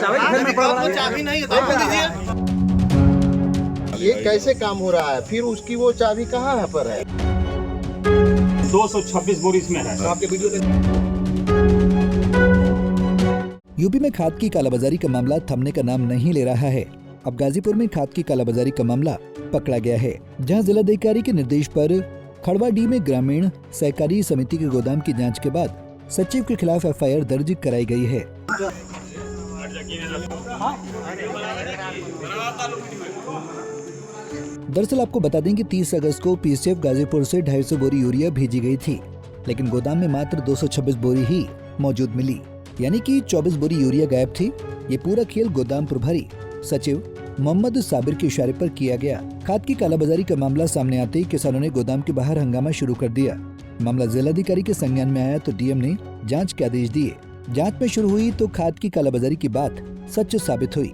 चाबी नहीं है तो दीजिए। ये कैसे काम हो रहा है? फिर उसकी वो चाबी कहाँ पर है? 226 बोरी इसमें है। आपके वीडियो में यूपी में खाद की कालाबाजारी का मामला थमने का नाम नहीं ले रहा है। अब गाजीपुर में खाद की कालाबाजारी का मामला पकड़ा गया है, जहां जिलाधिकारी के निर्देश पर खड़वाडीह में ग्रामीण सहकारी समिति के गोदाम की जांच के बाद सचिव के खिलाफ एफआईआर दर्ज कराई गई है। दरअसल आपको बता दें कि 30 अगस्त को पीसीएफ गाजीपुर से 250 बोरी यूरिया भेजी गई थी, लेकिन गोदाम में मात्र 226 बोरी ही मौजूद मिली, यानी कि 24 बोरी यूरिया गायब थी। ये पूरा खेल गोदाम प्रभारी सचिव मोहम्मद साबिर के इशारे पर किया गया। खाद की कालाबाजारी का मामला सामने आते ही किसानों ने गोदाम के बाहर हंगामा शुरू कर दिया। मामला जिलाधिकारी के संज्ञान में आया तो डीएम ने जांच के आदेश दिए। जांच में शुरू हुई तो खाद की कालाबाजारी की बात सच साबित हुई,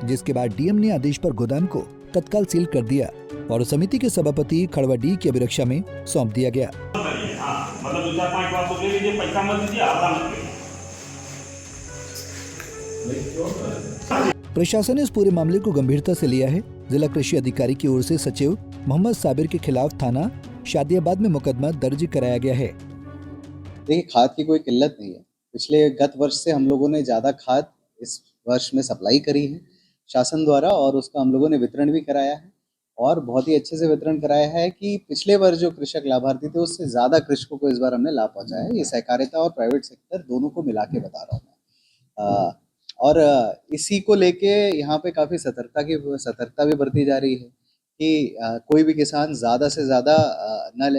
जिसके बाद डीएम ने आदेश पर गोदाम को तत्काल सील कर दिया और समिति के सभापति खड़वाडीह की अभिरक्षा में सौंप दिया गया। प्रशासन ने इस पूरे मामले को गंभीरता से लिया है। जिला कृषि अधिकारी की ओर से सचिव मोहम्मद साबिर के खिलाफ थाना शादियाबाद में मुकदमा दर्ज कराया गया है। देखिए, खाद की कोई किल्लत नहीं है। पिछले गत वर्ष से हम लोगों ने ज़्यादा खाद इस वर्ष में सप्लाई करी है शासन द्वारा, और उसका हम लोगों ने वितरण भी कराया है और बहुत ही अच्छे से वितरण कराया है कि पिछले वर्ष जो कृषक लाभार्थी थे उससे ज़्यादा कृषकों को इस बार हमने लाभ पहुँचाया है। ये सहकारिता और प्राइवेट सेक्टर दोनों को मिला के बता रहा हूँ मैं। और इसी को लेके यहाँ पे काफ़ी सतर्कता भी बरती जा रही है कि कोई भी किसान ज़्यादा से ज़्यादा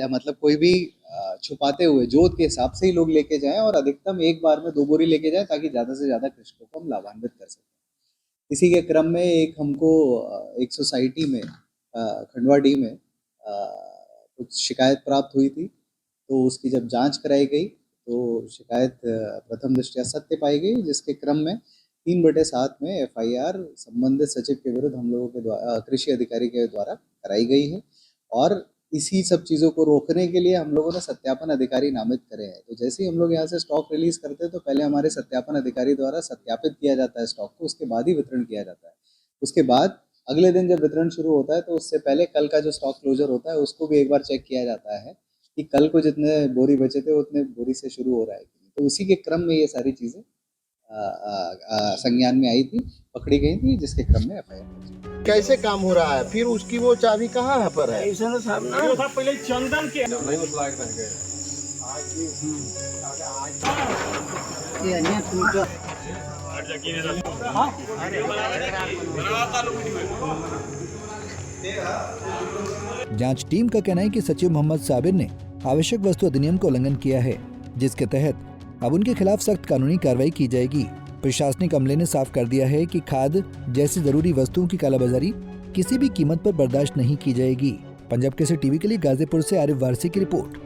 मतलब कोई भी छुपाते हुए जोत के हिसाब से ही लोग लेके जाएं और अधिकतम एक बार में 2 बोरी लेके जाएं, ताकि ज़्यादा से ज़्यादा कृषकों को हम लाभान्वित कर सकें। इसी के क्रम में एक सोसाइटी में खंडवाडीह में कुछ शिकायत प्राप्त हुई थी, तो उसकी जब जांच कराई गई तो शिकायत प्रथम दृष्टया सत्य पाई गई, जिसके क्रम में 3/7 में एफआईआर संबंधित सचिव के विरुद्ध हम लोगों के द्वारा कृषि अधिकारी के द्वारा कराई गई है। और इसी सब चीज़ों को रोकने के लिए हम लोगों ने सत्यापन अधिकारी नामित करे हैं। तो जैसे ही हम लोग यहाँ से स्टॉक रिलीज करते हैं तो पहले हमारे सत्यापन अधिकारी द्वारा सत्यापित किया जाता है स्टॉक को, उसके बाद ही वितरण किया जाता है। उसके बाद अगले दिन जब वितरण शुरू होता है तो उससे पहले कल का जो स्टॉक क्लोजर होता है उसको भी एक बार चेक किया जाता है कि कल को जितने बोरी बचे थे उतने बोरी से शुरू हो रहा है। तो उसी के क्रम में ये सारी चीज़ें संज्ञान में आई थी, पकड़ी गई थी, जिसके क्रम में एफआईआर। कैसे काम हो रहा है? फिर उसकी वो चाबी कहाँ पर है? पहले चंदन के जांच टीम का कहना है कि सचिव मोहम्मद साबिर ने आवश्यक वस्तु अधिनियम का उल्लंघन किया है, जिसके तहत अब उनके खिलाफ सख्त कानूनी कार्रवाई की जाएगी। प्रशासनिक अमले ने साफ कर दिया है कि खाद जैसी जरूरी वस्तुओं की कालाबाजारी किसी भी कीमत पर बर्दाश्त नहीं की जाएगी। पंजाब केसरी टीवी के लिए गाजीपुर से आरिफ वारसी की रिपोर्ट।